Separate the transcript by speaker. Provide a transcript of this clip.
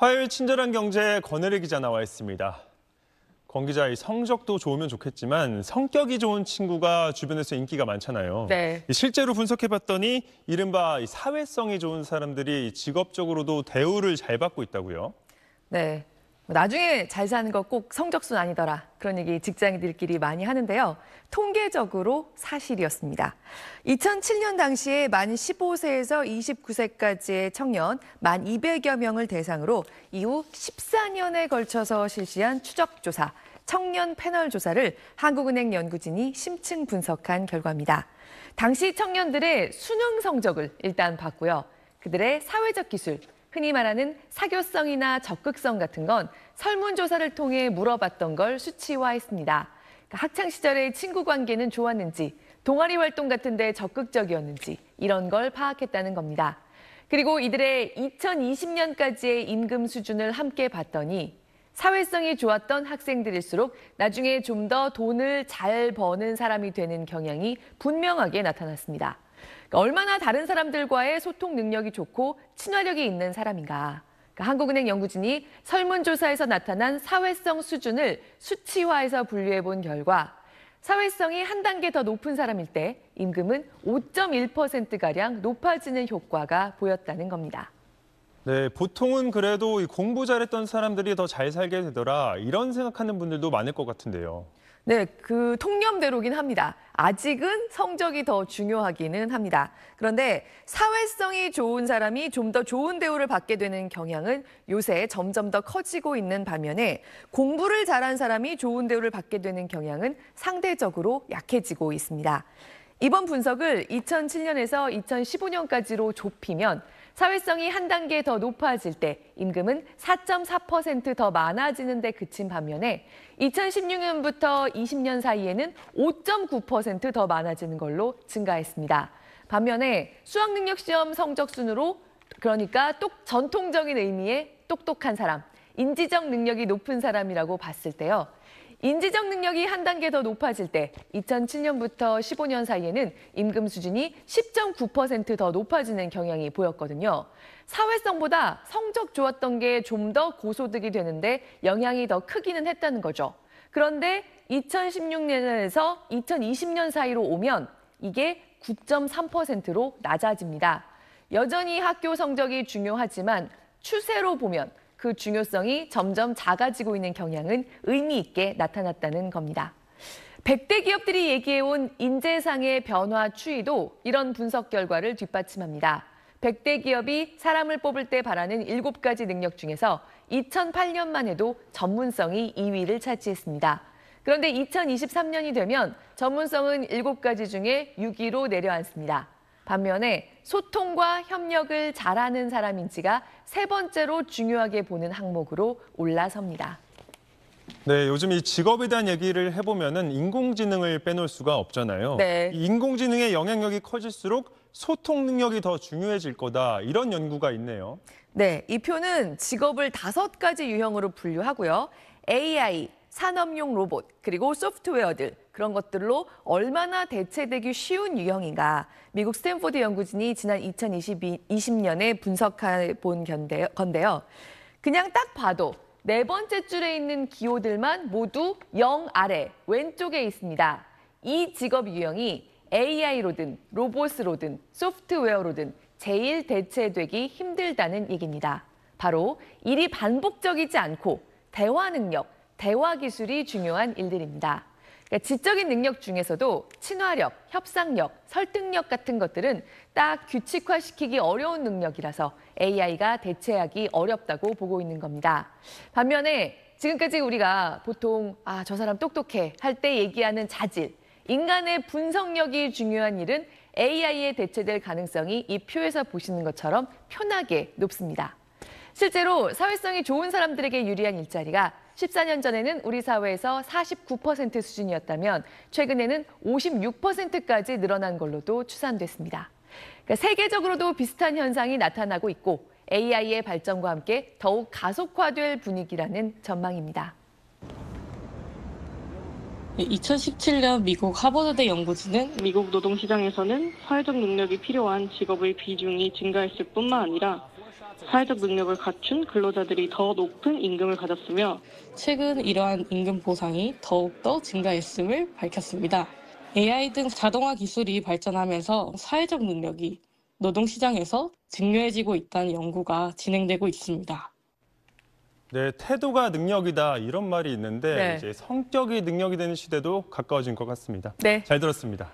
Speaker 1: 화요일 친절한 경제 권혜리 기자 나와 있습니다. 권 기자, 이 성적도 좋으면 좋겠지만 성격이 좋은 친구가 주변에서 인기가 많잖아요.
Speaker 2: 네.
Speaker 1: 실제로 분석해봤더니 이른바 사회성이 좋은 사람들이 직업적으로도 대우를 잘 받고 있다고요.
Speaker 2: 네. 나중에 잘 사는 거 꼭 성적순 아니더라. 그런 얘기 직장인들끼리 많이 하는데요. 통계적으로 사실이었습니다. 2007년 당시에 만 15세에서 29세까지의 청년 만 200여 명을 대상으로 이후 14년에 걸쳐서 실시한 추적조사, 청년 패널 조사를 한국은행 연구진이 심층 분석한 결과입니다. 당시 청년들의 수능 성적을 일단 봤고요. 그들의 사회적 기술, 흔히 말하는 사교성이나 적극성 같은 건 설문조사를 통해 물어봤던 걸 수치화했습니다. 학창 시절의 친구 관계는 좋았는지, 동아리 활동 같은 데 적극적이었는지 이런 걸 파악했다는 겁니다. 그리고 이들의 2020년까지의 임금 수준을 함께 봤더니 사회성이 좋았던 학생들일수록 나중에 좀 더 돈을 잘 버는 사람이 되는 경향이 분명하게 나타났습니다. 얼마나 다른 사람들과의 소통 능력이 좋고 친화력이 있는 사람인가. 한국은행 연구진이 설문조사에서 나타난 사회성 수준을 수치화해서 분류해 본 결과 사회성이 한 단계 더 높은 사람일 때 임금은 5.1%가량 높아지는 효과가 보였다는 겁니다.
Speaker 1: 네, 보통은 그래도 공부 잘했던 사람들이 더 잘 살게 되더라, 이런 생각하는 분들도 많을 것 같은데요.
Speaker 2: 네, 그 통념대로긴 합니다. 아직은 성적이 더 중요하기는 합니다. 그런데 사회성이 좋은 사람이 좀 더 좋은 대우를 받게 되는 경향은 요새 점점 더 커지고 있는 반면에 공부를 잘한 사람이 좋은 대우를 받게 되는 경향은 상대적으로 약해지고 있습니다. 이번 분석을 2007년에서 2015년까지로 좁히면 사회성이 한 단계 더 높아질 때 임금은 4.4% 더 많아지는 데 그친 반면에 2016년부터 20년 사이에는 5.9% 더 많아지는 걸로 증가했습니다. 반면에 수학능력시험 성적 순으로 그러니까 전통적인 의미의 똑똑한 사람, 인지적 능력이 높은 사람이라고 봤을 때요. 인지적 능력이 한 단계 더 높아질 때 2007년부터 15년 사이에는 임금 수준이 10.9% 더 높아지는 경향이 보였거든요. 사회성보다 성적 좋았던 게 좀 더 고소득이 되는데 영향이 더 크기는 했다는 거죠. 그런데 2016년에서 2020년 사이로 오면 이게 9.3%로 낮아집니다. 여전히 학교 성적이 중요하지만 추세로 보면 그 중요성이 점점 작아지고 있는 경향은 의미 있게 나타났다는 겁니다. 100대 기업들이 얘기해온 인재상의 변화 추이도 이런 분석 결과를 뒷받침합니다. 100대 기업이 사람을 뽑을 때 바라는 7가지 능력 중에서 2008년만 해도 전문성이 2위를 차지했습니다. 그런데 2023년이 되면 전문성은 7가지 중에 6위로 내려앉습니다. 반면에 소통과 협력을 잘하는 사람인지가 3번째로 중요하게 보는 항목으로 올라섭니다.
Speaker 1: 네, 요즘 이 직업에 대한 얘기를 해보면은 인공지능을 빼놓을 수가 없잖아요.
Speaker 2: 네.
Speaker 1: 이 인공지능의 영향력이 커질수록 소통 능력이 더 중요해질 거다, 이런 연구가 있네요.
Speaker 2: 네, 이 표는 직업을 5가지 유형으로 분류하고요. AI, 산업용 로봇, 그리고 소프트웨어들, 그런 것들로 얼마나 대체되기 쉬운 유형인가. 미국 스탠포드 연구진이 지난 2020년에 분석해 본 건데요. 그냥 딱 봐도 4번째 줄에 있는 기호들만 모두 0 아래 왼쪽에 있습니다. 이 직업 유형이 AI로든 로봇으로든 소프트웨어로든 제일 대체되기 힘들다는 얘기입니다. 바로 일이 반복적이지 않고 대화 능력, 대화 기술이 중요한 일들입니다. 그러니까 지적인 능력 중에서도 친화력, 협상력, 설득력 같은 것들은 딱 규칙화시키기 어려운 능력이라서 AI가 대체하기 어렵다고 보고 있는 겁니다. 반면에 지금까지 우리가 보통 저 사람 똑똑해 할 때 얘기하는 자질, 인간의 분석력이 중요한 일은 AI에 대체될 가능성이 이 표에서 보시는 것처럼 편하게 높습니다. 실제로 사회성이 좋은 사람들에게 유리한 일자리가 14년 전에는 우리 사회에서 49% 수준이었다면 최근에는 56%까지 늘어난 걸로도 추산됐습니다. 그러니까 세계적으로도 비슷한 현상이 나타나고 있고 AI의 발전과 함께 더욱 가속화될 분위기라는 전망입니다.
Speaker 3: 2017년 미국 하버드대 연구진은 미국 노동시장에서는 사회적 능력이 필요한 직업의 비중이 증가했을 뿐만 아니라 사회적 능력을 갖춘 근로자들이 더 높은 임금을 가졌으며 최근 이러한 임금 보상이 더욱더 증가했음을 밝혔습니다. AI 등 자동화 기술이 발전하면서 사회적 능력이 노동시장에서 중요해지고 있다는 연구가 진행되고 있습니다.
Speaker 1: 네, 태도가 능력이다 이런 말이 있는데
Speaker 2: 네.
Speaker 1: 이제 성격이 능력이 되는 시대도 가까워진 것 같습니다.
Speaker 2: 네.
Speaker 1: 잘 들었습니다.